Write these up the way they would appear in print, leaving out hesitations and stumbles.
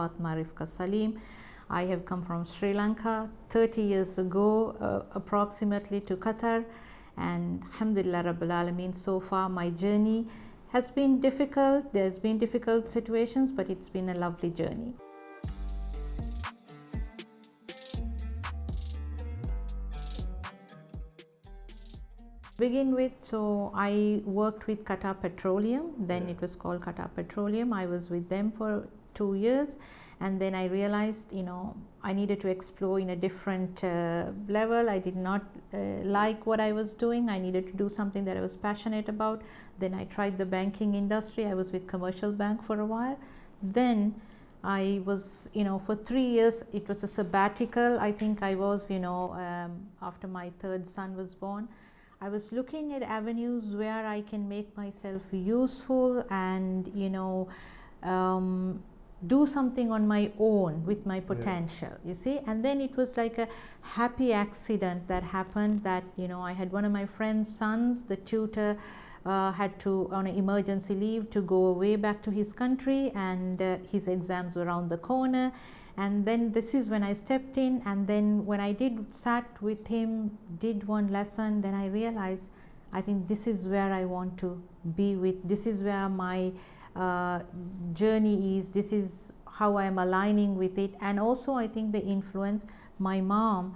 Fatma Rifka Salim. I have come from Sri Lanka 30 years ago, approximately, to Qatar, and Alhamdulillah Rabbil Alameen, so far my journey has been difficult. There's been difficult situations, but it's been a lovely journey. Begin with, so I worked with Qatar Petroleum, then it was called Qatar Petroleum. I was with them for 2 years, and then I realized, I needed to explore in a different level. I did not like what I was doing. I needed to do something that I was passionate about. Then I tried the banking industry. I was with Commercial Bank for a while. Then I was, for 3 years, it was a sabbatical. I think I was, after my third son was born, I was looking at avenues where I can make myself useful and, do something on my own with my potential, you see. And then it was like a happy accident that happened that, I had one of my friend's sons, the tutor had to, on an emergency leave, to go away back to his country, and his exams were around the corner. And then this is when I stepped in, and then when I sat with him, did one lesson, then I realized, I think this is where I want to be with, this is where my journey is, this is how I am aligning with it. And also I think the influence, my mom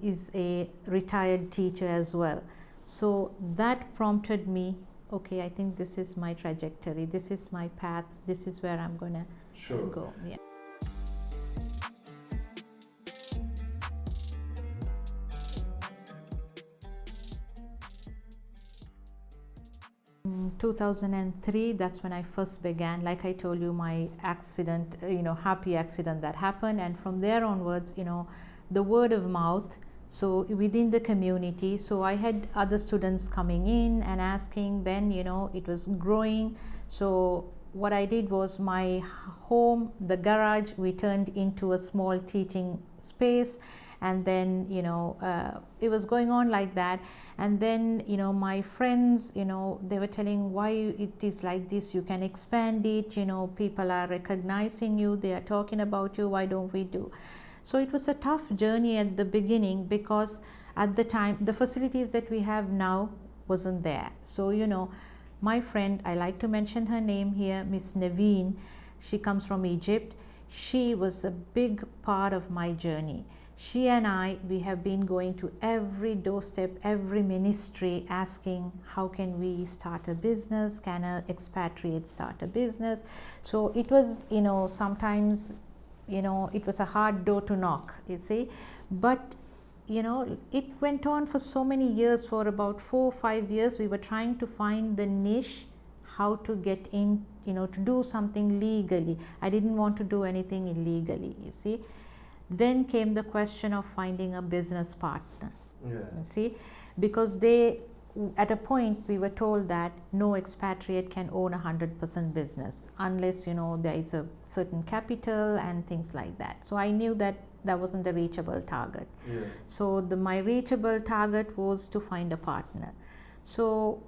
is a retired teacher as well. So that prompted me, okay, I think this is my trajectory, this is my path, this is where I'm gonna go. Yeah. 2003, that's when I first began. Like I told you, my accident, happy accident that happened, and from there onwards, the word of mouth, so within the community, so I had other students coming in and asking, then it was growing. So what I did was, my home, the garage, we turned into a small teaching space, and then it was going on like that. And then my friends, they were telling, why it is like this, you can expand it, people are recognizing you, they are talking about you, why don't we do? So it was a tough journey at the beginning, because at the time the facilities that we have now wasn't there. So my friend, I like to mention her name here, Miss Naveen, she comes from Egypt. She was a big part of my journey. She and I, we have been going to every doorstep, every ministry, asking, how can we start a business? Can an expatriate start a business? So it was, sometimes, it was a hard door to knock, you see. But, it went on for so many years. For about 4 or 5 years, we were trying to find the niche, how to get in, to do something legally. I didn't want to do anything illegally, you see. Then came the question of finding a business partner, you see, because at a point we were told that no expatriate can own 100% business unless, there is a certain capital and things like that. So I knew that that wasn't a reachable target. So my reachable target was to find a partner. So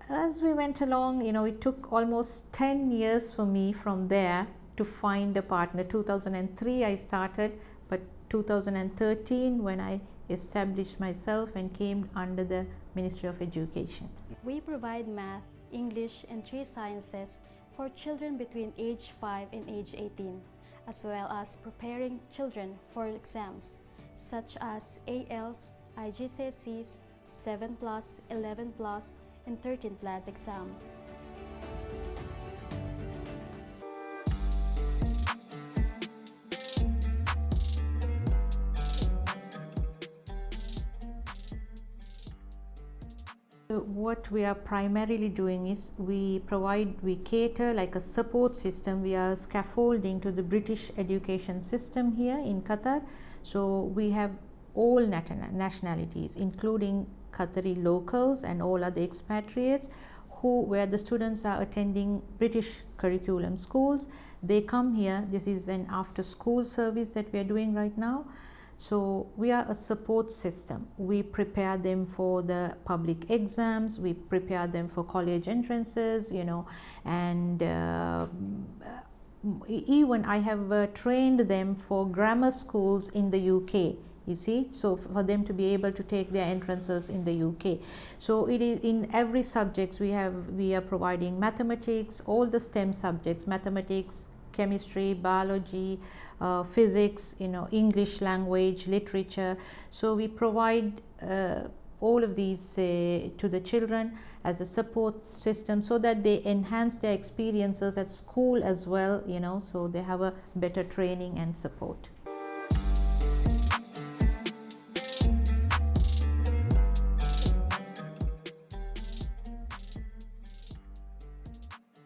as we went along, it took almost 10 years for me from there to find a partner. 2003 I started, but 2013 when I established myself and came under the Ministry of Education. We provide math, English, and 3 sciences for children between age 5 and age 18, as well as preparing children for exams such as ALs, IGCSEs, 7+, 11+, and 13+ exam. What we are primarily doing is we cater like a support system. We are scaffolding to the British education system here in Qatar. So we have all nationalities, including Qatari locals and all other expatriates, where the students are attending British curriculum schools. They come here. This is an after school service that we are doing right now. So we are a support system. We prepare them for the public exams, we prepare them for college entrances, and even I have trained them for grammar schools in the UK, you see, so for them to be able to take their entrances in the UK. So it is in every subjects we are providing mathematics, all the STEM subjects, mathematics, chemistry, biology, physics, English language, literature. So we provide all of these to the children as a support system, so that they enhance their experiences at school as well, so they have a better training and support.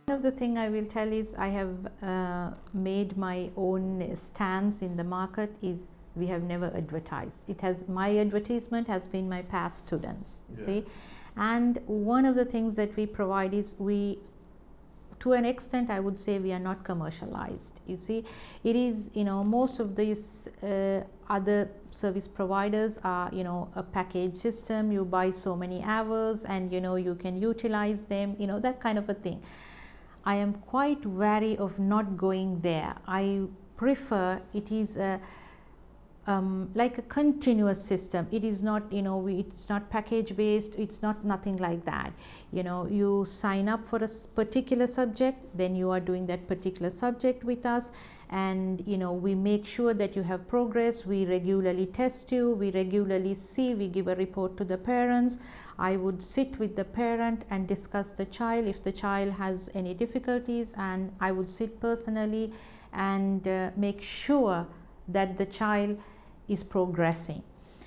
One of the thing I will tell is I have made my own stance in the market is we have never advertised. My advertisement has been my past students, see, and one of the things that we provide is to an extent I would say we are not commercialized. You see, it is, most of these other service providers are, a package system. You buy so many hours and you can utilize them, that kind of a thing. I am quite wary of not going there. I prefer it is like a continuous system. It is not, it's not package based, it's not nothing like that. You sign up for a particular subject, then you are doing that particular subject with us, and we make sure that you have progress. We regularly test you, we regularly see, we give a report to the parents. I would sit with the parent and discuss the child if the child has any difficulties, and I would sit personally and make sure that the child is progressing.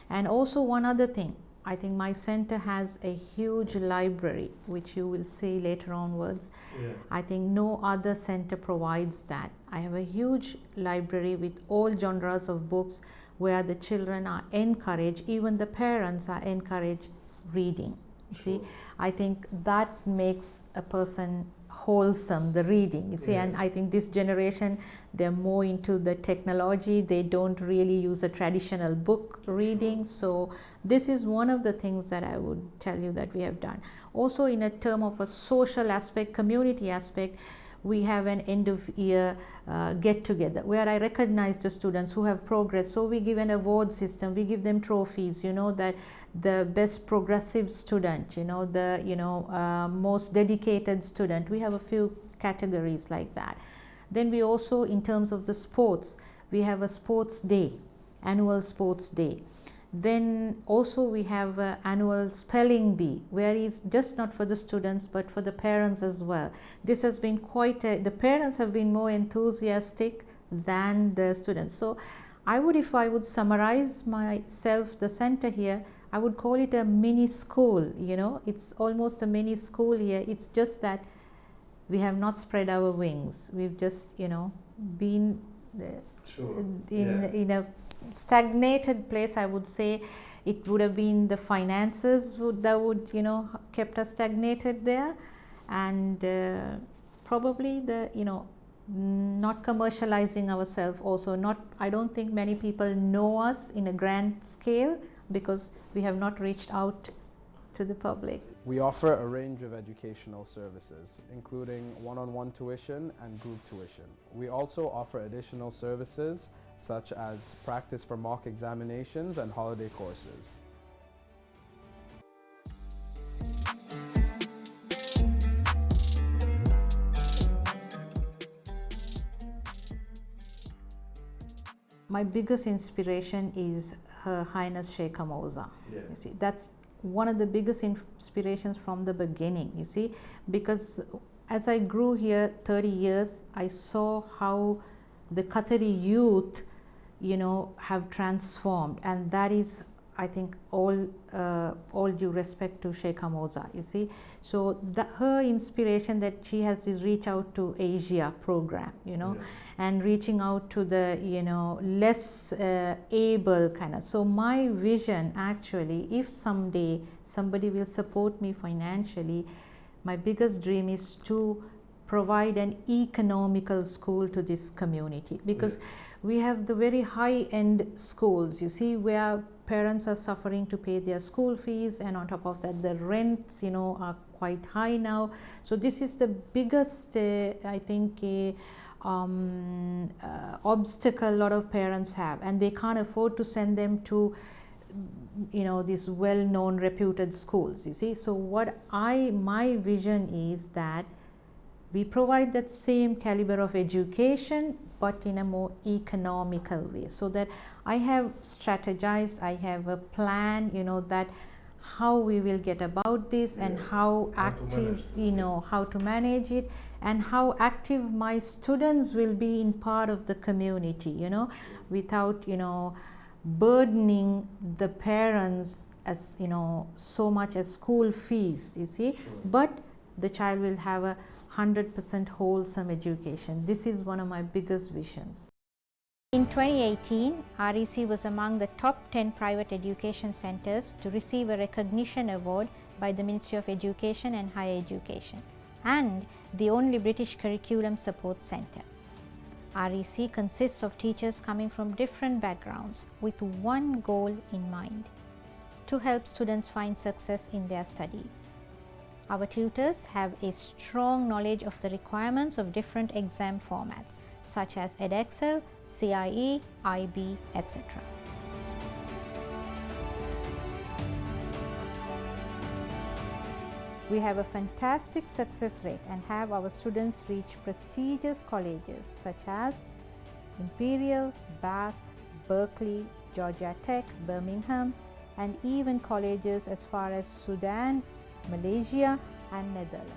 And also one other thing, I think my center has a huge library, which you will see later onwards. I think no other center provides that. I have a huge library with all genres of books where the children are encouraged, even the parents are encouraged reading. See, I think that makes a person wholesome, the reading, you see. And I think this generation, they're more into the technology. They don't really use a traditional book reading. So this is one of the things that I would tell you that we have done. Also, in a term of a social aspect, community aspect, we have an end of year get together where I recognize the students who have progressed. So we give an award system, we give them trophies, that the best progressive student, the most dedicated student. We have a few categories like that. Then we also, in terms of the sports, we have a sports day, annual sports day. Then also we have an annual spelling bee, where it's just not for the students but for the parents as well. This has been the parents have been more enthusiastic than the students. So if I would summarize myself, the center here, I would call it a mini school. It's almost a mini school here. It's just that we have not spread our wings. We've just been in a stagnated place. I would say it would have been the finances that would kept us stagnated there, and probably the not commercializing ourselves also. I don't think many people know us in a grand scale because we have not reached out to the public. We offer a range of educational services, including one-on-one tuition and group tuition. We also offer additional services such as practice for mock examinations and holiday courses. My biggest inspiration is Her Highness Sheikh Moza. You see, that's one of the biggest inspirations from the beginning, you see, because as I grew here 30 years, I saw how the Qatari youth, have transformed, and that is, I think, all due respect to Sheikh Moza, you see. So her inspiration that she has is reach out to Asia program, and reaching out to the, less able kind of. So my vision actually, if someday somebody will support me financially, my biggest dream is to provide an economical school to this community, because we have the very high-end schools, you see, where parents are suffering to pay their school fees, and on top of that the rents are quite high now. So this is the biggest I think obstacle a lot of parents have, and they can't afford to send them to these well-known reputed schools, you see. So my vision is that we provide that same caliber of education but in a more economical way, so that I have strategized, I have a plan, that how we will get about this, and how active, how to manage it, and how active my students will be in part of the community, without, burdening the parents as, so much as school fees, you see. But the child will have a 100% wholesome education. This is one of my biggest visions. In 2018, REC was among the top 10 private education centers to receive a recognition award by the Ministry of Education and Higher Education, and the only British curriculum support center. REC consists of teachers coming from different backgrounds with one goal in mind: to help students find success in their studies. Our tutors have a strong knowledge of the requirements of different exam formats such as Edexcel, CIE, IB, etc. We have a fantastic success rate and have our students reach prestigious colleges such as Imperial, Bath, Berkeley, Georgia Tech, Birmingham, and even colleges as far as Sudan, Malaysia, and Netherlands.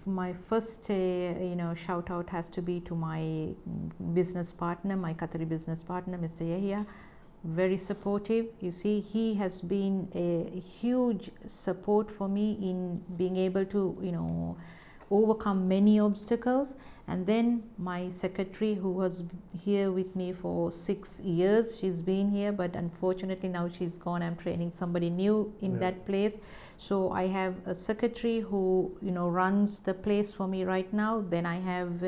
My first shout out has to be to my business partner, my Qatari business partner, Mr. Yahya. Very supportive. You see, he has been a huge support for me in being able to overcome many obstacles. And then my secretary, who was here with me for 6 years, she's been here, but unfortunately now she's gone. I'm training somebody new in that place. So I have a secretary who runs the place for me right now. Then I have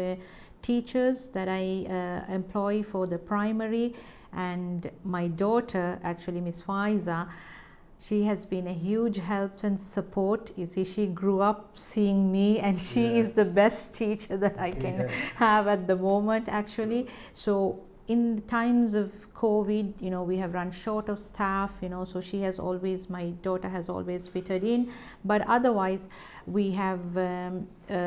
teachers that I employ for the primary, and my daughter, actually Miss Faiza, she has been a huge help and support. You see, she grew up seeing me, and she is the best teacher that I can have at the moment, actually. So in times of COVID, we have run short of staff, so she has always, my daughter has always fitted in. But otherwise, we have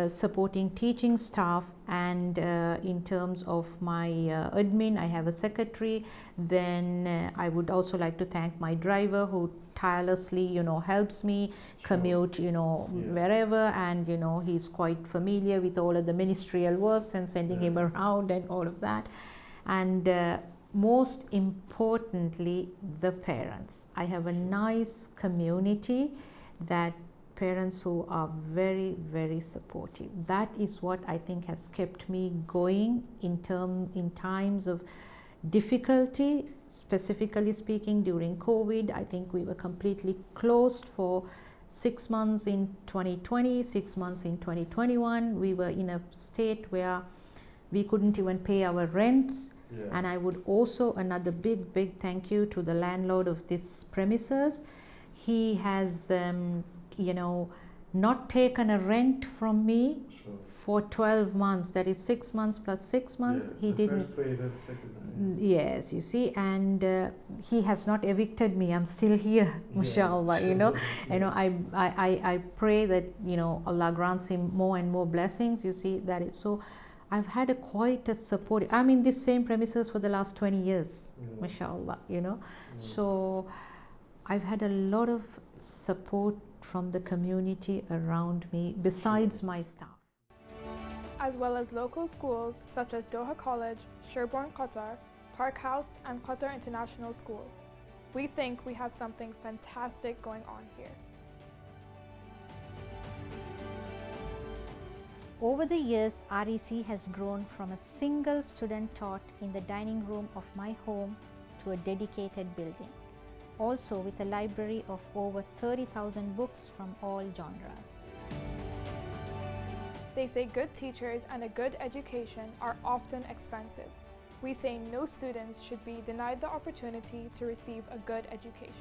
supporting teaching staff, and in terms of my admin, I have a secretary. Then I would also like to thank my driver, who tirelessly helps me commute wherever, and he's quite familiar with all of the ministerial works and sending him around and all of that. And most importantly, the parents. I have a nice community, that parents who are very, very supportive. That is what I think has kept me going in times of difficulty. Specifically speaking, during COVID, I think we were completely closed for 6 months in 2020, 6 months in 2021. We were in a state where we couldn't even pay our rents. And I would also, another big thank you to the landlord of this premises. He has not taken a rent from me for 12 months. That is 6 months plus 6 months. He didn't. First pay, that's second. Yes, you see, and he has not evicted me. I'm still here, mashallah. I pray that Allah grants him more and more blessings. You see, that is so. I've had quite a support. I'm in this same premises for the last 20 years, mashallah, So I've had a lot of support from the community around me, besides my staff. As well as local schools such as Doha College, Sherborne Qatar, Park House, and Qatar International School. We think we have something fantastic going on here. Over the years, REC has grown from a single student taught in the dining room of my home to a dedicated building, also with a library of over 30,000 books from all genres. They say good teachers and a good education are often expensive. We say no students should be denied the opportunity to receive a good education.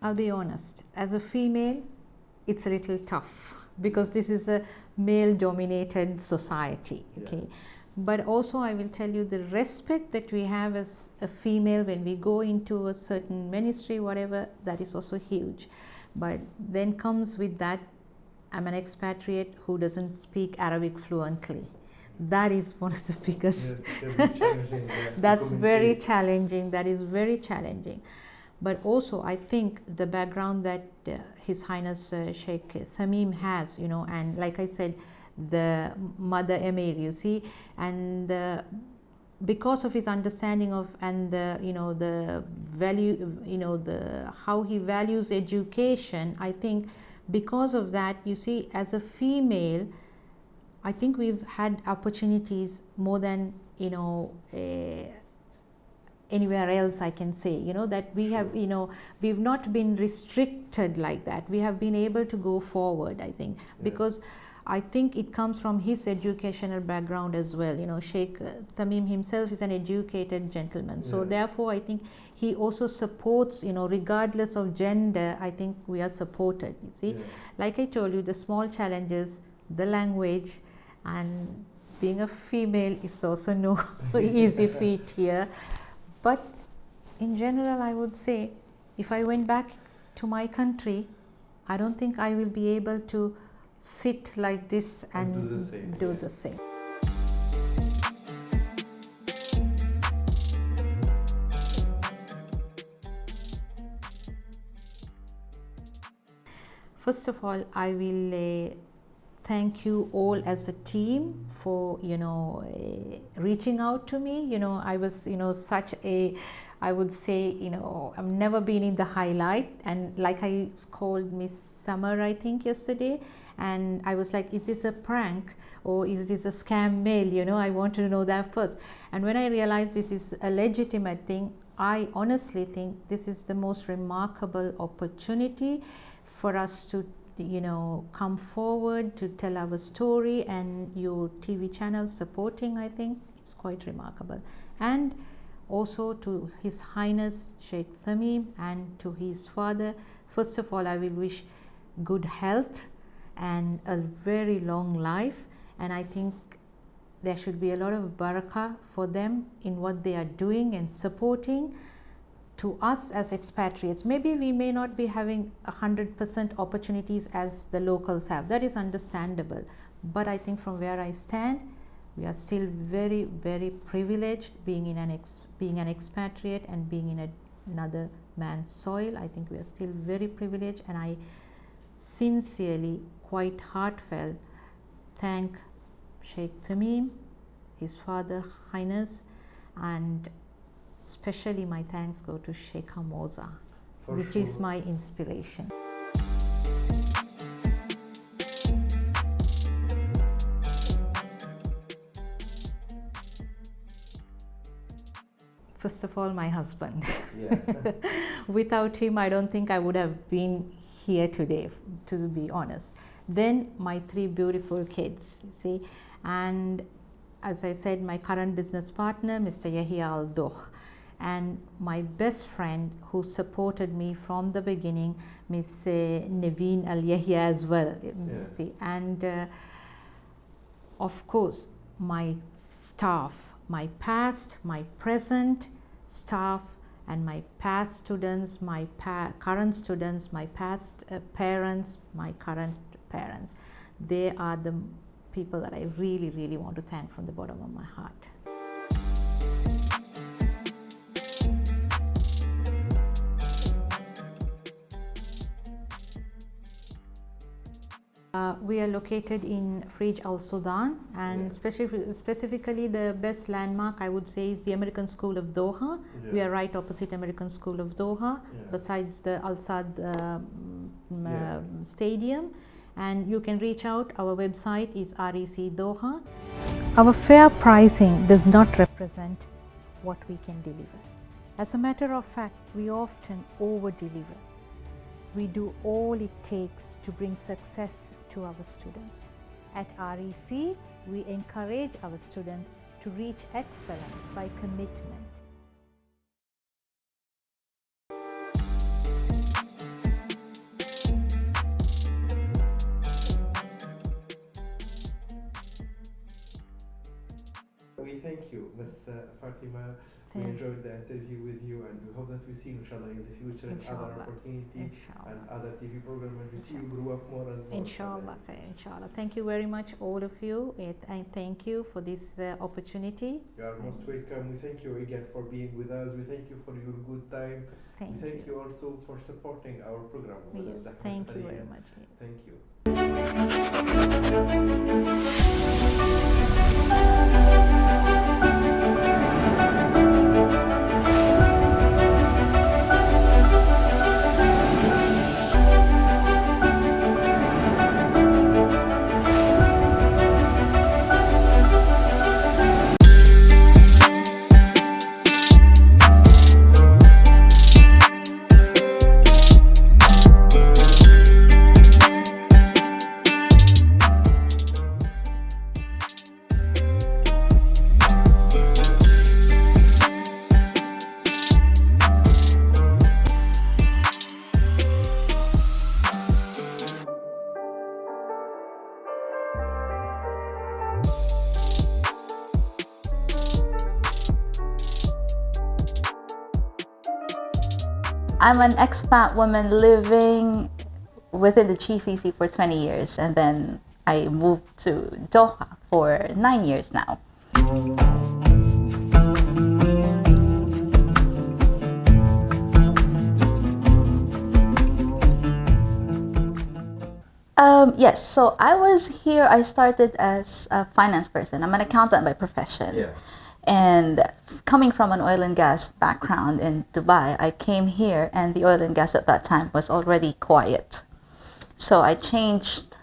I'll be honest, as a female, it's a little tough because this is a male-dominated society, okay? But also I will tell you the respect that we have as a female when we go into a certain ministry, whatever, that is also huge. But then comes with that, I'm an expatriate who doesn't speak Arabic fluently. That is one of the biggest, that's very challenging, that is very challenging. But also I think the background that His Highness Sheikh Thamim has, you know, and like I said, the Mother Emir, you see, and because of his understanding of and the, you know, the value, you know, the how he values education, I think because of that, you see, as a female, I think we've had opportunities more than, you know, anywhere else I can say, you know, that we have, you know, we've not been restricted like that. We have been able to go forward, I think, because I think it comes from his educational background as well. You know, Sheikh Thamim himself is an educated gentleman. So therefore, I think he also supports, you know, regardless of gender, I think we are supported, you see. Like I told you, the small challenges, the language, and being a female is also no easy feat here. But in general, I would say, if I went back to my country, I don't think I will be able to sit like this and do the same. First of all, I will thank you all as a team for, you know, reaching out to me. You know, I was, you know, such a, I would say, you know, I've never been in the highlight, and like I called Miss Summer, I think, yesterday, and I was like, is this a prank or is this a scam mail? You know, I want to know that first. And when I realized this is a legitimate thing, I honestly think this is the most remarkable opportunity for us to, you know, come forward to tell our story, and your TV channel supporting, I think it's quite remarkable. And also to His Highness Sheikh Thamim and to his father, first of all, I will wish good health and a very long life, and I think there should be a lot of barakah for them in what they are doing and supporting. To us as expatriates, maybe we may not be having 100% opportunities as the locals have, that is understandable, but I think from where I stand, we are still very, very privileged being in being an expatriate and being in another man's soil. I think we are still very privileged, and I sincerely, quite heartfelt, thank Sheikh Thamim, his father Highness, and especially my thanks go to Sheikh Hamoza, which is my inspiration. First of all, my husband. Without him, I don't think I would have been here today, to be honest. Then my 3 beautiful kids, you see, and as I said, my current business partner, Mr. Yahya Al-Doh, and my best friend who supported me from the beginning, Miss Naveen Al-Yahya as well, you see, and of course, my staff, my past, my present staff, and my past students, my current students, my past parents, my current parents. They are the people that I really, really want to thank from the bottom of my heart. We are located in Frij Al Sudan, and specifically the best landmark I would say is the American School of Doha. We are right opposite American School of Doha, besides the Al Saad Stadium, and you can reach out. Our website is REC Doha. Our fair pricing does not represent what we can deliver. As a matter of fact, we often over-deliver. We do all it takes to bring success to our students. At REC, we encourage our students to reach excellence by commitment. We thank you, Ms. Fatima. We enjoyed the interview with you, and we hope that we see you, inshallah, in the future in other opportunities and other TV programs, and we see you grow up more and more. Inshallah, inshallah. Thank you very much, all of you, and thank you for this opportunity. You are most welcome. We thank you again for being with us. We thank you for your good time. Thank Thank you also for supporting our program. Yes, thank you very much. Yes. Thank you. I'm an expat woman living within the GCC for 20 years, and then I moved to Doha for 9 years now. Yes, so I was here, I started as a finance person. I'm an accountant by profession. Yeah. And coming from an oil and gas background in Dubai, I came here and the oil and gas at that time was already quiet. So I changed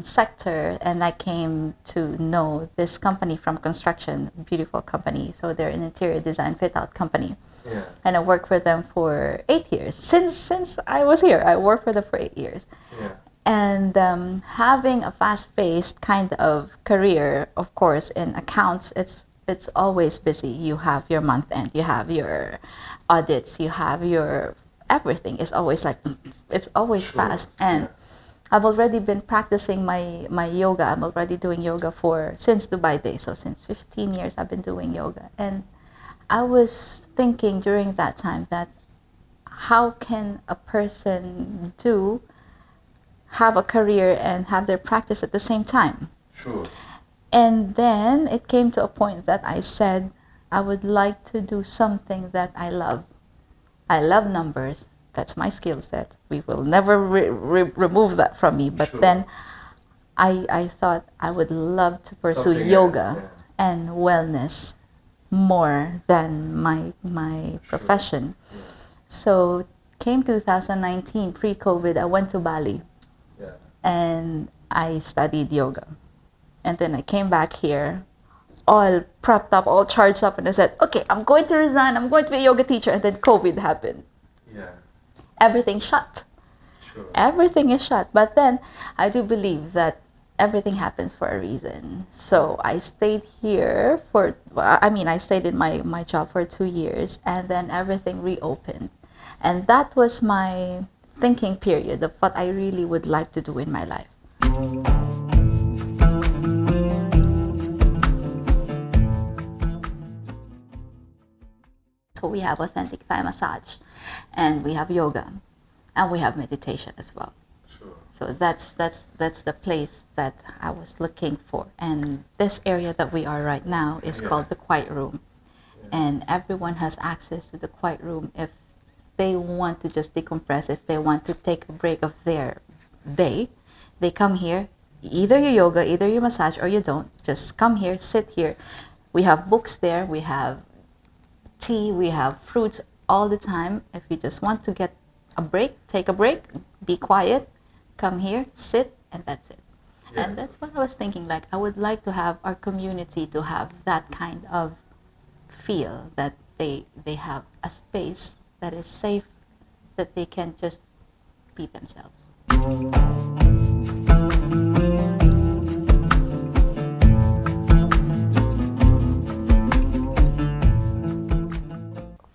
sector and I came to know this company from construction, beautiful company. So they're an interior design fit out company. Yeah. And I worked for them for 8 years. Since I was here, I worked for them for 8 years. Yeah. And having a fast-paced kind of career, of course, in accounts, it's always busy. You have your month end, you have your audits, you have your everything. It's always like, it's always fast. And I've already been practicing my yoga. I'm already doing yoga since Dubai days. So since 15 years, I've been doing yoga. And I was thinking during that time that how can a person have a career and have their practice at the same time? Sure. And then it came to a point that I said, I would like to do something that I love. I love numbers. That's my skill set. We will never remove that from me. But then I thought I would love to pursue Something yoga and wellness more than my profession. Yeah. So came 2019, pre-COVID, I went to Bali. Yeah. And I studied yoga. And then I came back here, all prepped up, all charged up, and I said, okay, I'm going to resign, I'm going to be a yoga teacher. And then COVID happened. Yeah. Everything shut. Sure. Everything is shut. But then I do believe that everything happens for a reason. So I stayed here I stayed in my job for 2 years, and then everything reopened. And that was my thinking period of what I really would like to do in my life. So we have authentic Thai massage, and we have yoga, and we have meditation as well. Sure. So that's the place that I was looking for. And this area that we are right now is called the quiet room. And everyone has access to the quiet room if they want to just decompress, if they want to take a break of their day. They come here, either you yoga, either you massage, or you don't. Just come here, sit here. We have books there, we have tea, we have fruits all the time. If you just want to get a break, take a break, be quiet, come here, sit, and that's it. Yeah. And that's what I was thinking, like I would like to have our community to have that kind of feel, that they have a space that is safe, that they can just be themselves.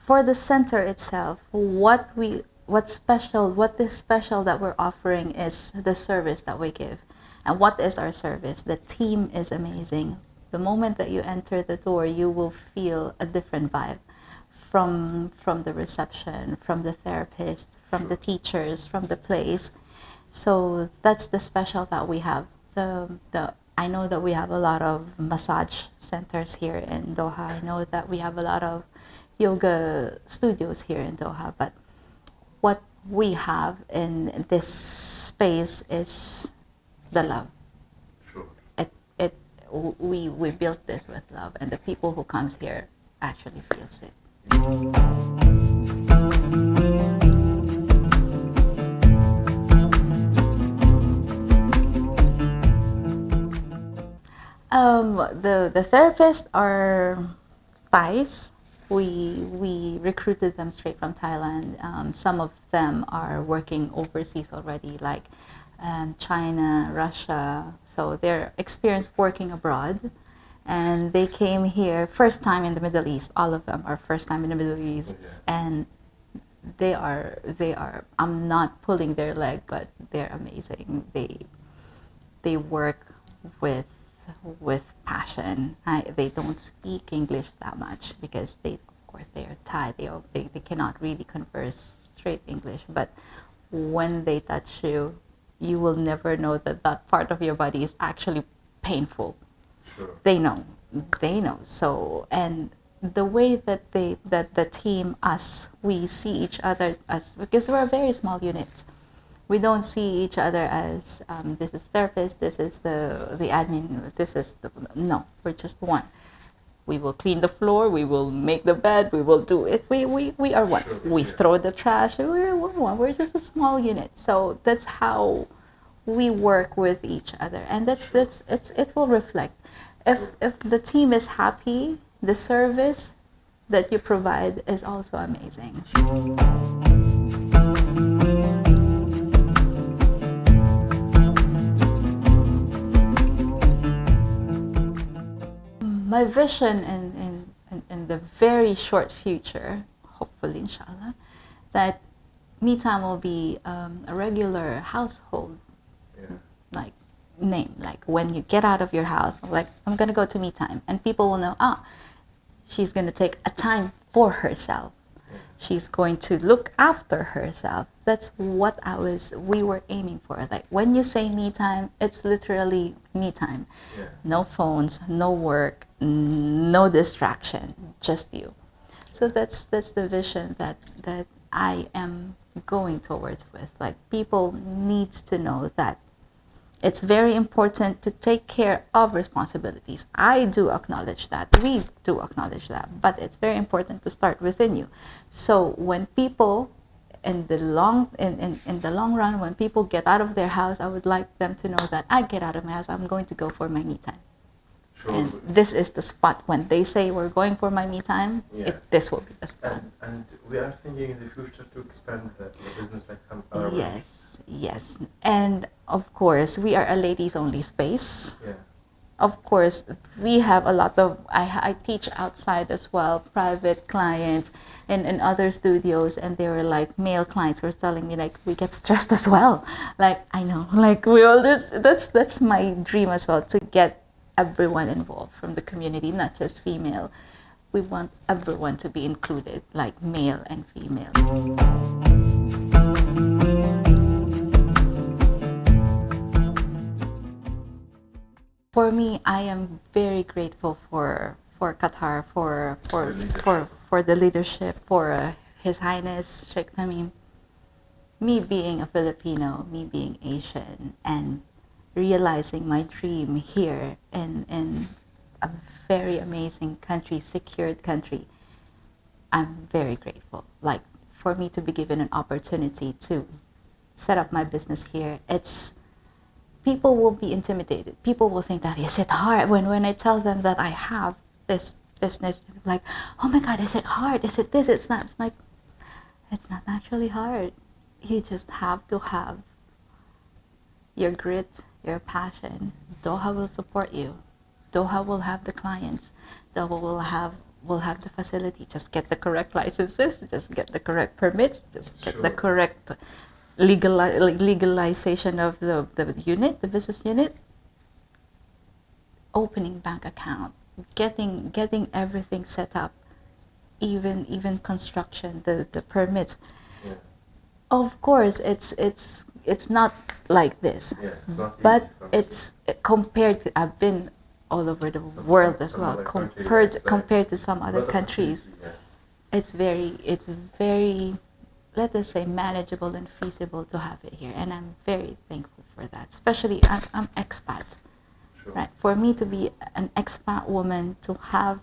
For the center itself, what is special that we're offering is the service that we give. And what is our service? The team is amazing. The moment that you enter the door, you will feel a different vibe from the reception, from the therapist, from the teachers, from the place. So that's the special that we have. I know that we have a lot of massage centers here in Doha. I know that we have a lot of yoga studios here in Doha, but what we have in this space is the love. Sure. We built this with love, and the people who comes here actually feels it. The therapists are Thais. We recruited them straight from Thailand. Some of them are working overseas already, like China, Russia. So they're experienced working abroad, and they came here first time in the Middle East. All of them are first time in the Middle East, and they are. I'm not pulling their leg, but they're amazing. They work with passion. They don't speak English that much because they are Thai. They cannot really converse straight English. But when they touch you, you will never know that part of your body is actually painful. Sure. They know. So, and the way that the team, we see each other as, because we're a very small unit. We don't see each other as this is therapist, this is the admin, no, we're just one. We will clean the floor, we will make the bed, we will do it. We are one. We throw the trash, we're one. We're just a small unit. So that's how we work with each other, and it will reflect. If the team is happy, the service that you provide is also amazing. My vision in the very short future, hopefully, inshallah, that me time will be a regular household like name. Like when you get out of your house, like I'm gonna go to me time, and people will know, she's gonna take a time for herself. She's going to look after herself. That's what we were aiming for. Like when you say me time, it's literally me time. Yeah. No phones, no work, no distraction, just you. So that's the vision that I am going towards with. Like people needs to know that it's very important to take care of responsibilities. I do acknowledge that. We do acknowledge that. But it's very important to start within you. So when people, in the long run, when people get out of their house, I would like them to know that I get out of my house, I'm going to go for my me time. Sure. And this is the spot. When they say we're going for my me time, this will be the spot. And we are thinking in the future to expand the business like some other way. Yes, and of course we are a ladies only space. Yeah. Of course we have a lot of, I teach outside as well, private clients in other studios, and they were like, male clients were telling me like, we get stressed as well. Like I know, like we all just, that's my dream as well, to get everyone involved from the community, not just female. We want everyone to be included, like male and female. For me, I am very grateful for Qatar, for the leadership, for His Highness Sheikh Tamim. Me being a Filipino, me being Asian, and realizing my dream here in a very amazing country, secured country, I'm very grateful. Like for me to be given an opportunity to set up my business here, people will be intimidated. People will think that, is it hard? When I tell them that I have this business, like, oh my God, is it hard? Is it this? It's not. It's like, it's not actually hard. You just have to have your grit, your passion. Doha will support you. Doha will have the clients. Doha will have the facility. Just get the correct licenses. Just get the correct permits. Just get the correct legalization of the unit, the business unit. Opening bank account, getting everything set up, even construction, the permits. Yeah. Of course, it's not like this, Yeah, it's not but easy. it's compared to, I've been all over the world as well. Compared to some other countries, it's very, let us say, manageable and feasible to have it here, and I'm very thankful for that. Especially, I'm expat. Sure. Right. For me to be an expat woman, to have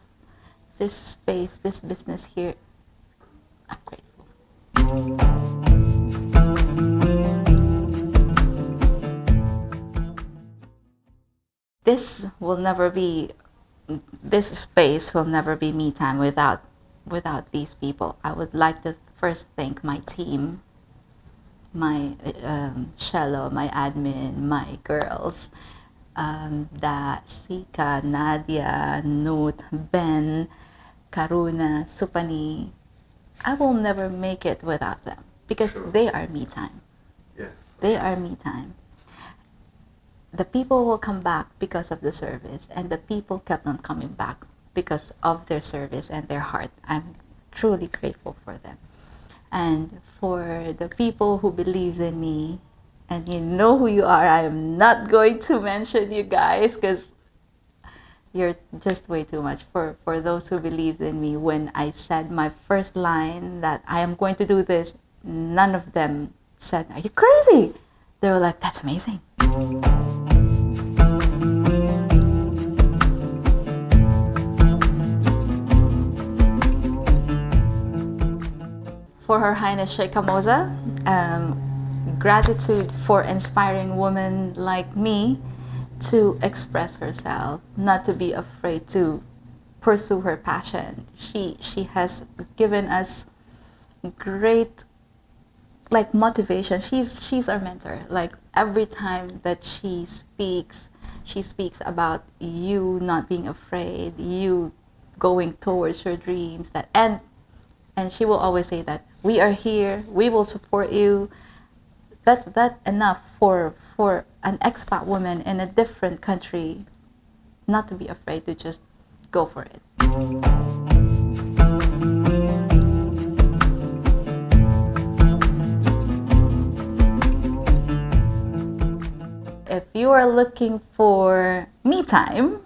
this space, this business here, I'm grateful. This space will never be me time without these people. I would like to first thank my team, my Shello, my admin, my girls, Sika, Nadia, Noot, Ben, Karuna, Supani. I will never make it without them because they are me time. Yeah. They are me time. The people will come back because of the service, and the people kept on coming back because of their service and their heart. I'm truly grateful for them. And for the people who believe in me, and you know who you are, I am not going to mention you guys because you're just way too much. For those who believed in me when I said my first line that I am going to do this, none of them said, are you crazy? They were like, that's amazing. For Her Highness Sheikh Kamoza, gratitude for inspiring women like me to express herself, not to be afraid to pursue her passion. She has given us great motivation. She's our mentor. Like every time that she speaks about you not being afraid, you going towards your dreams, and she will always say that we are here, we will support you. That's enough for an expat woman in a different country not to be afraid to just go for it. If you are looking for me time,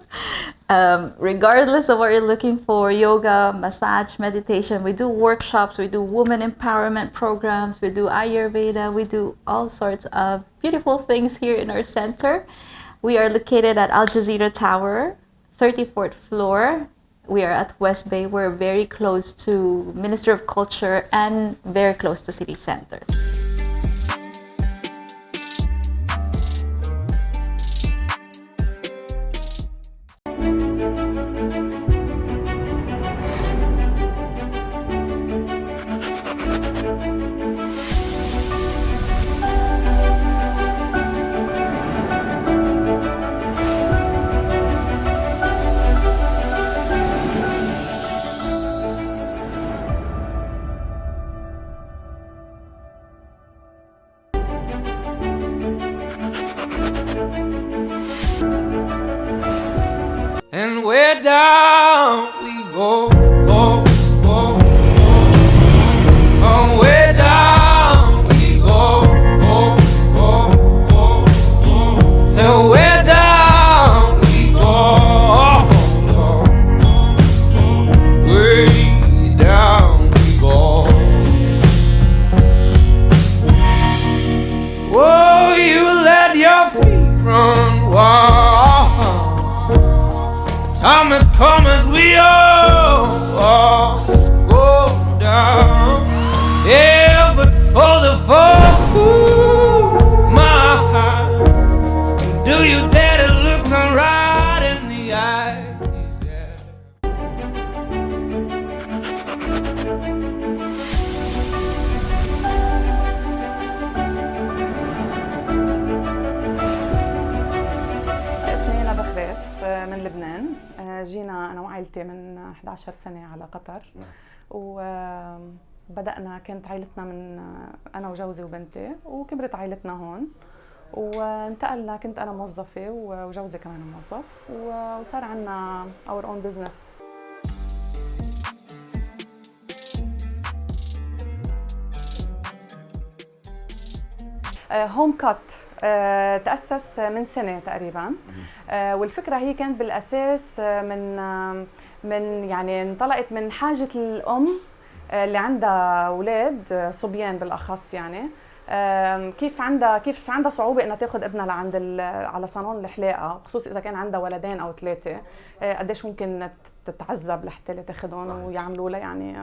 regardless of what you're looking for, yoga, massage, meditation, we do workshops, we do women empowerment programs, we do Ayurveda, we do all sorts of beautiful things here in our center. We are located at Al Jazeera Tower, 34th floor. We are at West Bay. We're very close to Ministry of Culture and very close to city center. And where down we go, go, go, oh, where down we go, go, go, go, go. So where down we go, way down we go. Oh, you let your feet run wild. Time has come as we all go down. Yeah, but for the fall, ooh, my heart, do you dare to look me right in the eyes? Yeah. جينا أنا وعائلتي من 11 سنة على قطر. وبدأنا كانت عائلتنا من أنا وجوزي وبنتي، وكبرت عائلتنا هون وانتقلنا. كنت أنا موظفة وجوزي كمان موظف، وصار عنا our own business. هوم كات تأسس من سنة تقريبا، والفكرة هي كانت بالأساس من يعني انطلقت من حاجة الأم اللي عندها أولاد صبيان بالأخص، يعني كيف عندها صعوبة إنها تاخذ ابنها لعند على صالون الحلاقة، خصوصي إذا كان عندها ولدين أو ثلاثة، قديش ممكن تتعذب لحتى تاخذهم ويعملوا لها يعني،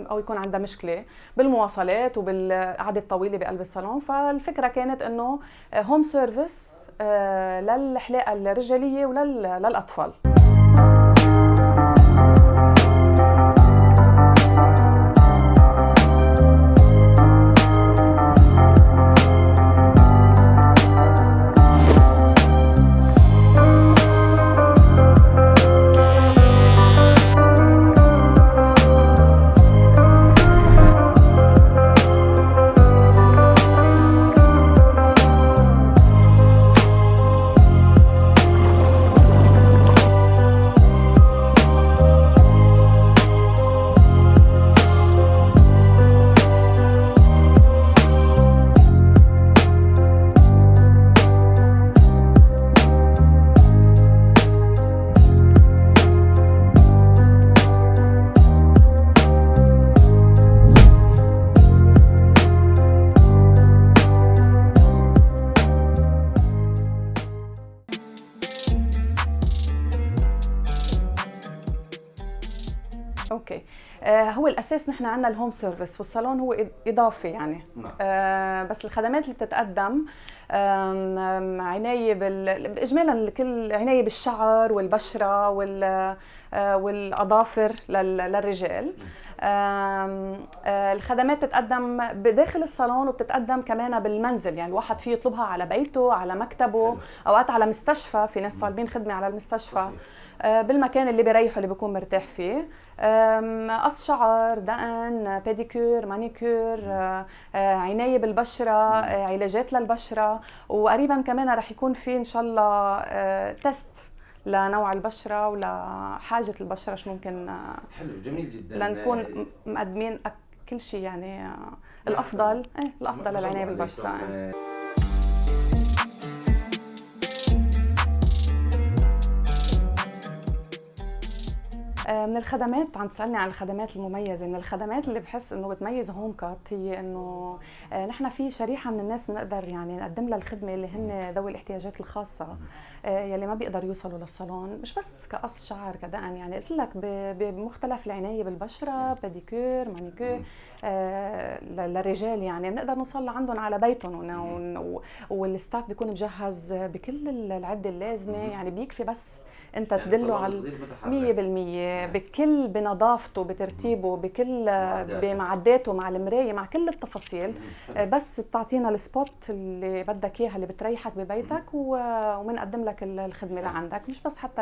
أو يكون عندها مشكلة بالمواصلات وبالقعدة الطويلة بقلب الصالون. فالفكرة كانت إنه هوم سيرفيس للحلاقة الرجالية وللأطفال. اوكي، هو الاساس نحن عندنا الهوم سيرفيس، والصالون هو اضافي يعني. بس الخدمات اللي بتتقدم عنايه اجمالا كل عنايه بالشعر والبشره والاظافر للرجال. الخدمات تتقدم بداخل الصالون وبتتقدم كمان بالمنزل، يعني الواحد فيه يطلبها على بيته، على مكتبه، اوقات على مستشفى، في ناس طالبين خدمه على المستشفى، بالمكان اللي بيريحه اللي بيكون مرتاح فيه. قص شعر، دقن، بيديكير، مانيكير، عناية بالبشرة، علاجات للبشرة، وقريبا كمان رح يكون في ان شاء الله تست لنوع البشرة ولحاجة البشرة شو ممكن. حلو، جميل جدا. لنكون مقدمين كل شيء يعني الأفضل للعناية بالبشرة. من الخدمات، عم تسألني عن الخدمات المميزة. من الخدمات اللي بحس انه بتميز هوم كات هي انه نحن في شريحة من الناس نقدر يعني نقدم لها الخدمة اللي هن ذوي الاحتياجات الخاصة، يلي ما بيقدروا يوصلوا للصالون، مش بس كقص شعر كدقن، يعني قلت لك بمختلف العناية بالبشرة، بيديكير، مانيكير، للرجال يعني بنقدر نوصل لعندهم على بيتهم، والستاف بيكون مجهز بكل العدة اللازمة، يعني بيكفي بس انت تدله على 100% بنظافته، بترتيبه، بمعداته، مع المرايه، مع كل التفاصيل. بس بتعطينا السبوت اللي بدك اياها اللي بتريحك ببيتك، وبنقدم لك الخدمه لعندك. مش بس حتى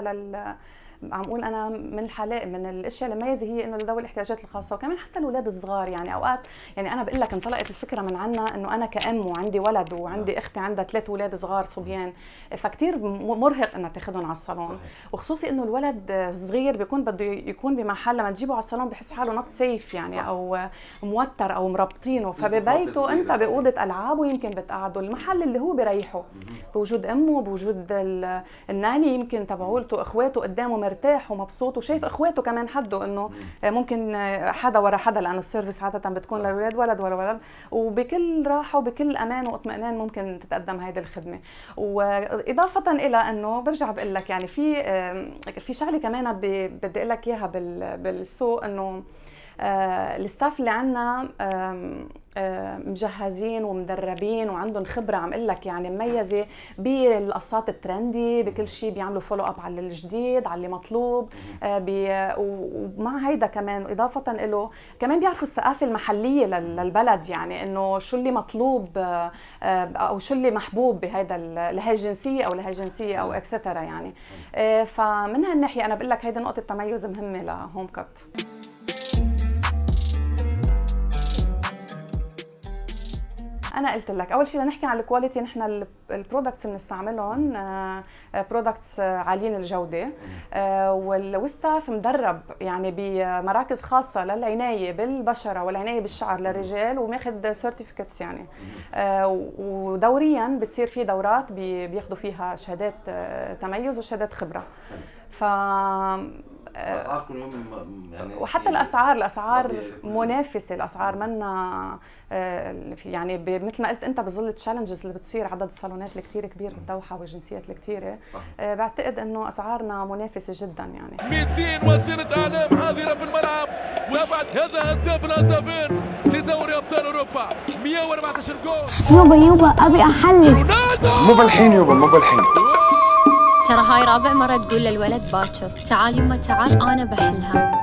عم اقول انا من الاشياء المميزه هي انه لذوي الاحتياجات الخاصه، وكمان حتى الاولاد الصغار. يعني اوقات يعني انا بقول لك انطلقت الفكره من عنا انه انا كأم وعندي ولد وعندي اختي عندها 3 اولاد صغار صبيان، فكتير مرهق انها تاخذهم على الصالون، وخصوصي انه الولد صغير بيكون بده يكون بمحل لما تجيبه على الصالون بحس حاله نوت سيف يعني، او موتر او مربطينه، فببيته انت باوضه العابه يمكن بتقعده المحل اللي هو بريحه، بوجود امه، بوجود الناني يمكن تبعولته، اخواته قدامه مرتاح ومبسوط، وشايف اخواته كمان حده انه ممكن حدا ورا حدا، لان السيرفيس عاده بتكون للولاد ولد ورا ولد، وبكل راحه وبكل امان واطمئنان ممكن تتقدم هذه الخدمه. واضافه الى انه برجع بقول لك يعني في شغله كمان بدي اقول لك اياها بالسوق، انه الستاف اللي عنا مجهزين ومدربين وعندهم خبرة عم اقول لك يعني مميزة بالقصات الترندي، بكل شيء بيعملوا فولو اب على الجديد، على اللي مطلوب. ومع هيدا كمان إضافة له كمان بيعرفوا الثقافة المحلية للبلد، يعني إنه شو اللي مطلوب أو شو اللي محبوب بهيدا لهي الجنسية أو لهي الجنسية أو اكسترا يعني. فمن هالناحية أنا بقول لك هيدا نقطة تميز مهمة لهوم كات. أنا قلت لك أول شيء لنحكي عن الكواليتي، نحن البرودكتس اللي بنستعملهم برودكتس عاليين الجودة، والستاف مدرب يعني بمراكز خاصة للعناية بالبشرة والعناية بالشعر للرجال، وماخذ سيرتيفيكتس يعني. ودوريا بتصير في دورات بياخذوا فيها شهادات تميز وشهادات خبرة. ف الاسعار كل يوم يعني، وحتى الاسعار منافسه، الاسعار منا يعني مثل ما قلت انت بظل التشالنجز اللي بتصير، عدد الصالونات اللي كثير كبير بالدوحه والجنسيات الكثيره، بعتقد انه اسعارنا منافسه جدا يعني. 200 وسيله اعلام حاضره في الملعب، وبعد هذا هداف الهدافين لدوري ابطال اوروبا 114 جول. يوبا ابي احلل. رونالدو مو بالحين يوبا، مو بالحين. ترى هاي رابع مرة تقول للولد باكر تعال يما تعال أنا بحلها.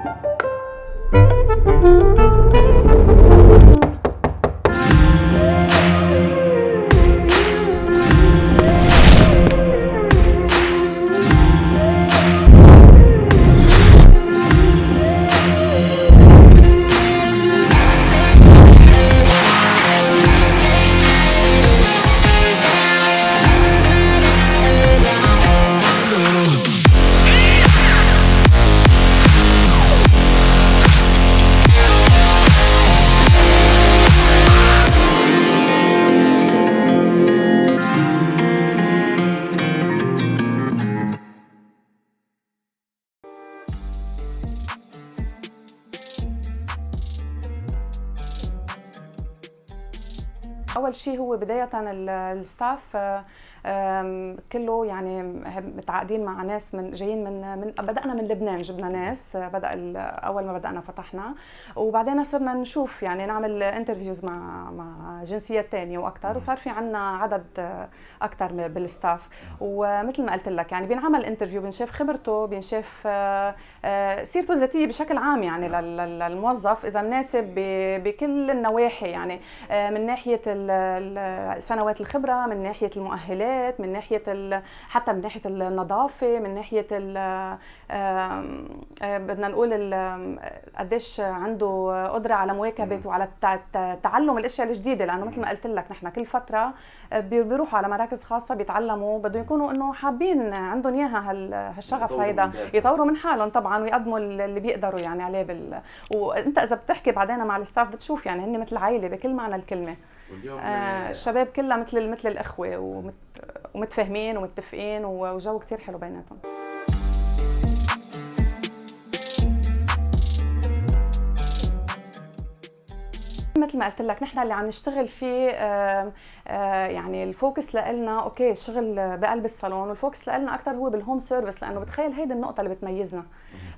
أول شيء هو بداية الستاف كله يعني متعاقدين مع ناس جايين من بدأنا من لبنان، جبنا ناس أول ما بدأنا فتحنا، وبعدين صرنا نشوف يعني نعمل انترفيوز مع جنسيات تانية وأكتر، وصار في عنا عدد أكتر بالستاف. ومثل ما قلت لك يعني بينعمل انترفيو، بنشاف خبرته، بنشاف سيرته الذاتية بشكل عام يعني للموظف إذا مناسب بكل النواحي، يعني من ناحية سنوات الخبرة، من ناحية المؤهلات، من ناحية حتى من ناحية النظافة، من ناحية بدنا نقول قديش عنده قدرة على مواكبة وعلى تعلم الأشياء الجديدة، لأنه مثل ما قلت لك نحن كل فترة بيروحوا على مراكز خاصة بيتعلموا، بدهم يكونوا إنه حابين عندهم إياها هالشغف هيدا، يطوروا من حالهم طبعا ويقدموا اللي بيقدروا يعني عليه وأنت إذا بتحكي بعدين مع الستاف بتشوف يعني هن مثل عائلة بكل معنى الكلمة. الشباب كلها مثل الأخوة ومتفاهمين ومتفقين، وجو كتير حلو بيناتهم. مثل ما قلت لك نحن اللي عم نشتغل فيه يعني الفوكس لنا اوكي الشغل بقلب الصالون، والفوكس لنا اكثر هو بالهوم سيرفيس، لانه بتخيل هيدي النقطه اللي بتميزنا.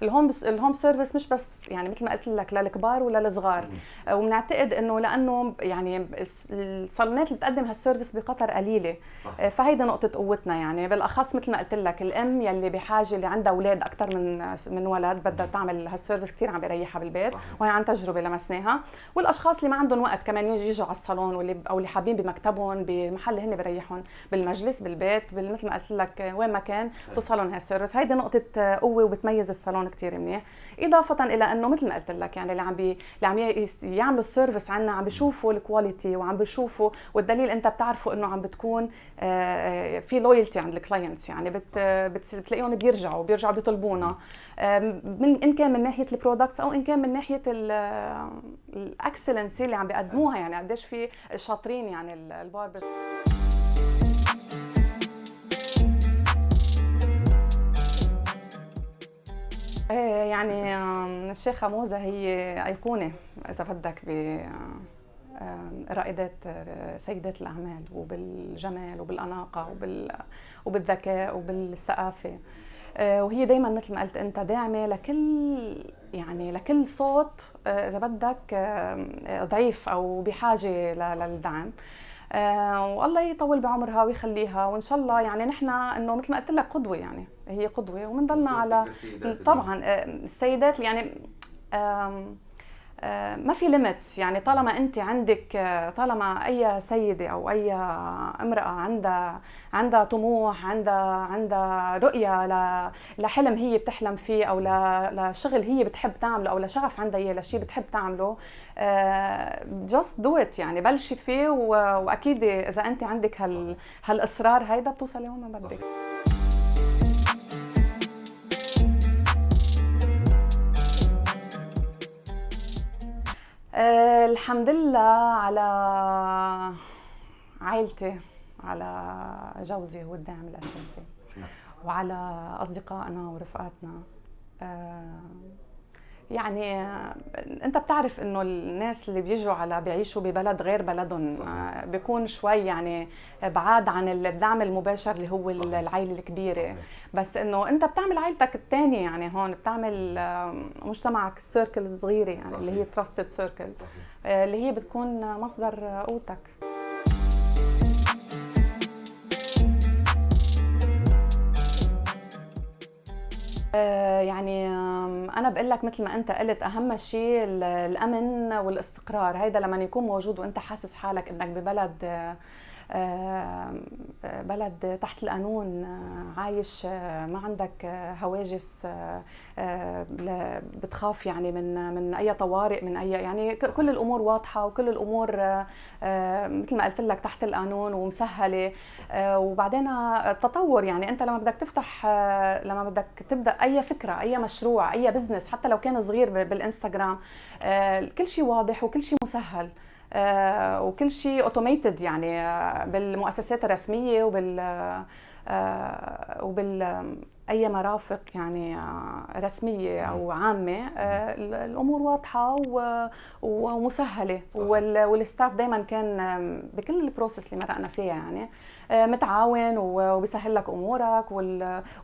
الهوم سيرفيس مش بس يعني مثل ما قلت لك للكبار ولا للصغار، وبنعتقد انه لانه يعني الصالونات اللي بتقدم هالسيرفيس بقطر قليله، فهيدا نقطه قوتنا يعني، بالاخص مثل ما قلت لك الام يلي بحاجه اللي عندها اولاد اكثر من ولد بدها تعمل هالسيرفيس كثير عم بيريحها بالبيت، وهي عن تجربه لمسناها. والاشخاص اللي ما عندهم وقت كمان يجوا على الصالون، او اللي حابين بمكتبهم بمحل هن بريحهم بالمجلس بالبيت مثل ما قلت لك وين ما كان توصلهم هالسيرفيس. هيدي نقطه قوه وبتميز الصالون كثير منيح، اضافه الى انه مثل ما قلت لك يعني اللي عم يعملوا السيرفيس عنا عم بيشوفوا الكواليتي وعم بيشوفوا، والدليل انت بتعرفوا انه عم بتكون في لويالتي عند الكلاينتس، يعني بتلاقيهم بيرجعوا بيطلبونا، ان كان من ناحيه البرودكتس او ان كان من ناحيه الاكسلنسي اللي عم بيقدموها، يعني قديش في شاطرين يعني الباربرز. يعني الشيخة موزة هي أيقونة إذا بدك برائدات سيدات الأعمال، وبالجمال وبالأناقة وبالذكاء وبالثقافة. وهي دايما مثل ما قلت انت داعمه لكل صوت اذا بدك ضعيف او بحاجه للدعم. والله يطول بعمرها ويخليها، وان شاء الله يعني نحن انه مثل ما قلت لك قدوه، يعني هي قدوه وبنضلنا على طبعا السيدات يعني ما في ليميتس، يعني طالما انت عندك، طالما اي سيده او اي امراه عندها طموح، عندها رؤيه لحلم هي بتحلم فيه، او لشغل هي بتحب تعمله، او لشغف عندها هي لشيء بتحب تعمله، just do it، يعني بلشي فيه، واكيد اذا انت عندك هالاصرار هيدا بتوصلي وين ما بدك. الحمد لله على عائلتي، على جوزي هو الداعم الأساسي، وعلى أصدقائنا ورفقاتنا. يعني أنت بتعرف إنه الناس اللي بيعيشوا ببلد غير بلدهم بيكون شوي يعني بعاد عن الدعم المباشر اللي هو العائلة الكبيرة. بس إنه أنت بتعمل عائلتك الثانية، يعني هون بتعمل مجتمعك السيركل الصغيرة، يعني اللي هي تراستد سيركل، اللي هي بتكون مصدر قوتك. يعني أنا بقول لك مثل ما أنت قلت، أهم شيء الأمن والاستقرار. هيدا لما يكون موجود وأنت حاسس حالك إنك بلد تحت القانون، عايش، ما عندك هواجس بتخاف يعني من أي طوارئ، من أي يعني كل الأمور واضحة، وكل الأمور مثل ما قلت لك تحت القانون ومسهلة. وبعدين التطور، يعني أنت لما بدك تبدأ أي فكرة، أي مشروع، أي بزنس، حتى لو كان صغير بالإنستغرام، كل شيء واضح وكل شيء مسهل، وكل شيء اوتوميتد، يعني بالمؤسسات الرسميه وبال اي مرافق يعني رسميه او عامه. الامور واضحه ومسهله، والستاف دائما كان بكل البروسيس اللي مرقنا فيها يعني متعاون وبيسهل لك امورك،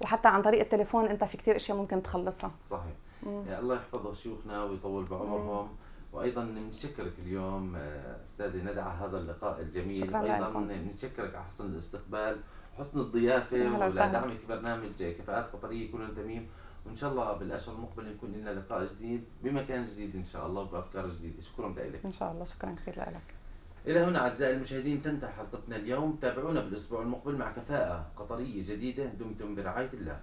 وحتى عن طريق التليفون انت في كثير اشياء ممكن تخلصها. صحيح. يا الله يحفظ شيوخنا ويطول بعمرهم. وايضا نشكرك اليوم استاذه ندى على هذا اللقاء الجميل، وايضا نشكرك على حسن الاستقبال وحسن الضيافه ولدعمك برنامج كفاءات قطريه كلنا تميم. وان شاء الله بالاشهر المقبله يكون لنا لقاء جديد بمكان جديد ان شاء الله وبافكار جديده. شكرا لك. ان شاء الله. شكرا كثير لك. الى هنا اعزائي المشاهدين تنتهي حلقتنا اليوم. تابعونا بالاسبوع المقبل مع كفاءه قطريه جديده. دمتم برعايه الله.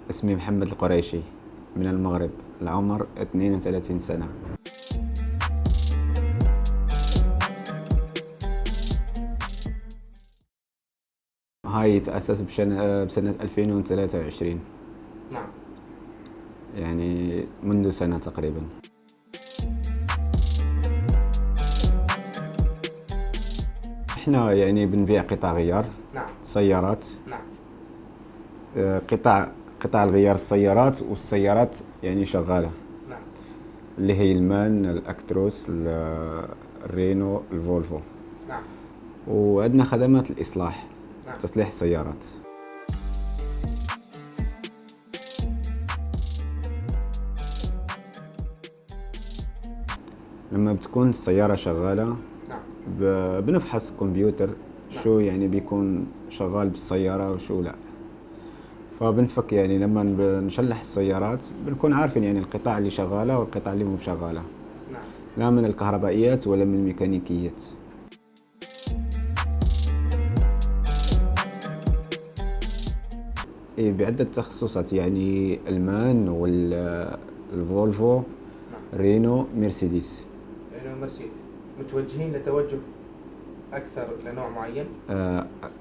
اسمي محمد القريشي من المغرب، العمر 32 سنة. هاي تأسس بسنة 2023. نعم. يعني منذ سنة تقريبا. احنا يعني بنبيع قطع غيار. نعم. سيارات. نعم. قطع الغيار السيارات، والسيارات يعني شغالة. نعم. اللي هي المان، الأكتروس، الرينو، الفولفو. نعم. وعندنا خدمات الإصلاح. نعم. تصليح السيارات. لما بتكون السيارة شغالة، نعم، بنفحص كمبيوتر شو يعني بيكون شغال بالسيارة وشو لا. فبنفك يعني لما بنشلح السيارات بنكون عارفين يعني القطع اللي شغالة والقطع اللي مو شغالة. نعم. لا من الكهربائيات ولا من الميكانيكيات. إيه بعدة تخصصات يعني المان والفولفو رينو مرسيدس. رينو مرسيدس متوجهين لتوجه أكثر لنوع معين؟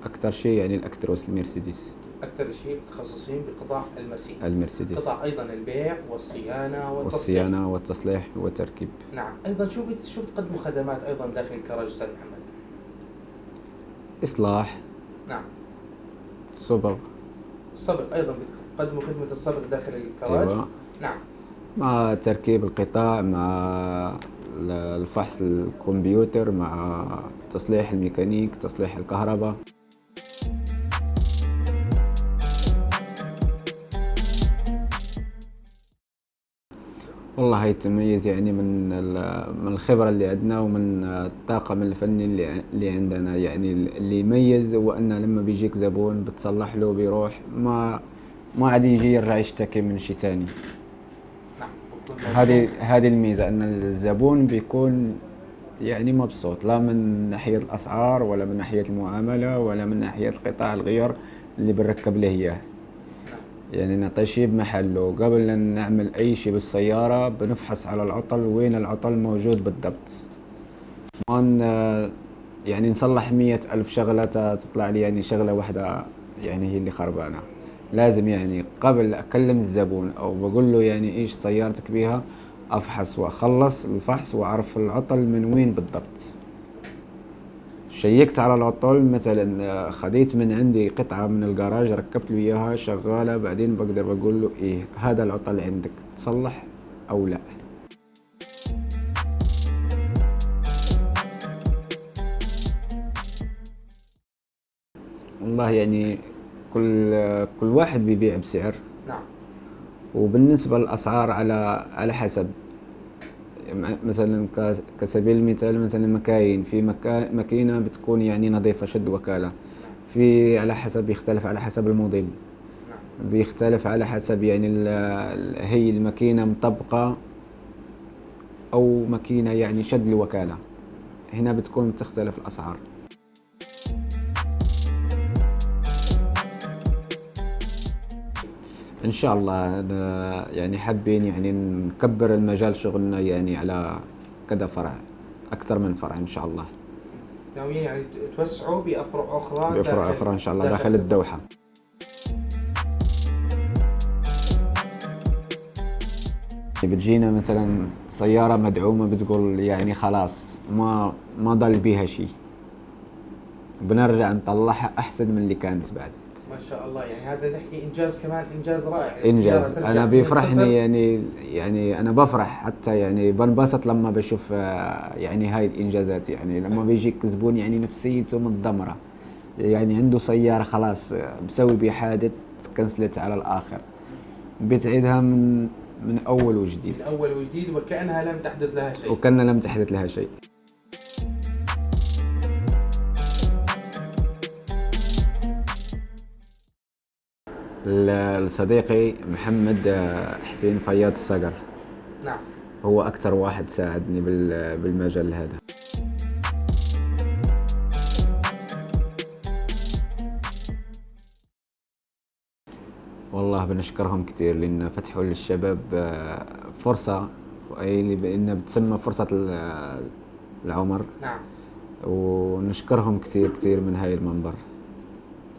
أكثر شيء يعني الأكتروس المرسيدس. أكثر شيء متخصصين بقطع المرسيدس. المرسيدس. قطع أيضا البيع والصيانة والتصليح. والصيانة والتصليح والتركيب. نعم. أيضا شو بتقدموا خدمات أيضا داخل الكراج أستاذ محمد؟ إصلاح. نعم. صبغ. الصبغ أيضا بتقدموا خدمة الصبغ داخل الكراج. أيوة. نعم. مع تركيب القطع، مع الفحص الكمبيوتر، مع تصليح الميكانيك، تصليح الكهرباء. والله هي تميز يعني من الخبرة اللي عندنا ومن الطاقم الفني اللي عندنا. يعني اللي يميز هو أن لما بيجيك زبون بتصلح له بيروح ما عاد يجي يرجع يشتكي من شيء تاني. هذه الميزة، أن الزبون بيكون يعني مبسوط، لا من ناحية الأسعار ولا من ناحية المعاملة ولا من ناحية القطع الغير اللي بنركب له إياه. يعني نعطي شيء بمحله. قبل أن نعمل أي شيء بالسيارة بنفحص على العطل وين العطل موجود بالضبط. ما يعني نصلح 100,000 شغلة تطلع لي يعني شغلة واحدة يعني هي اللي خربانة. لازم يعني قبل أكلم الزبون أو بقول له يعني إيش سيارتك بيها أفحص وأخلص الفحص وأعرف العطل من وين بالضبط. شيكت على العطل، مثلا خديت من عندي قطعة من الجراج ركبت له إياها شغالة، بعدين بقدر بقول له إيه هذا العطل عندك تصلح أو لا. والله يعني كل واحد بيبيع بسعر. نعم. وبالنسبة للأسعار على حسب. مثلا كسبيل المثال مثلا مكاين، في ماكينة بتكون يعني نظيفة شد وكالة، في على حسب يختلف على حسب الموديل. نعم. بيختلف على حسب يعني هي الماكينة مطبقة أو ماكينة يعني شد الوكالة، هنا بتكون تختلف الأسعار. إن شاء الله يعني حابين يعني نكبر المجال شغلنا يعني على كذا فرع، أكثر من فرع إن شاء الله. ناويين يعني توسعوا بأفرع أخرى؟ بأفرع أخرى إن شاء الله داخل الدوحة. بتجينا مثلا سيارة مدعومة بتقول يعني خلاص ما ضل بيها شيء، بنرجع نطلعها أحسن من اللي كانت بعد. ما شاء الله. يعني هذا نحكي إنجاز، كمان إنجاز رائع. إنجاز. أنا بيفرحني يعني أنا بفرح حتى يعني بنبسط لما بشوف يعني هاي الإنجازات. يعني لما بيجيك زبون يعني نفسيته متدمرة، يعني عنده سيارة خلاص مسوي بيه حادث كنسلت على الآخر، بتعيدها من أول وجديد. من أول وجديد وكأنها لم تحدث لها شيء. وكأنها لم تحدث لها شيء. لصديقي محمد حسين فياض الصقر. نعم. هو أكثر واحد ساعدني بالمجال هذا. والله بنشكرهم كثير لأن فتحوا للشباب فرصة، اللي بأنها بتسمى فرصة العمر. نعم. ونشكرهم كثير كثير من هاي المنبر.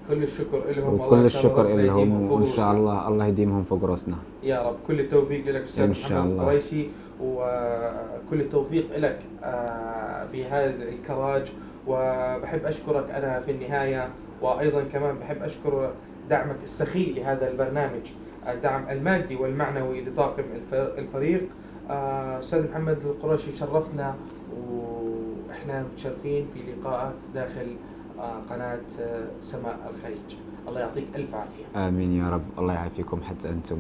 كل الشكر لهم. وكل الشكر لهم، وإن شاء الله يديمهم فوق راسنا يا رب. كل التوفيق لك أستاذ محمد القريشي، وكل التوفيق لك بهذا الكراج. وبحب أشكرك أنا في النهاية، وأيضا كمان بحب أشكر دعمك السخي لهذا البرنامج، الدعم المادي والمعنوي لطاقم الفريق. أستاذ محمد القريشي شرفتنا، وإحنا متشرفين في لقائك داخل قناة سماء الخليج. الله يعطيك ألف عافية. آمين يا رب. الله يعافيكم حتى أنتم.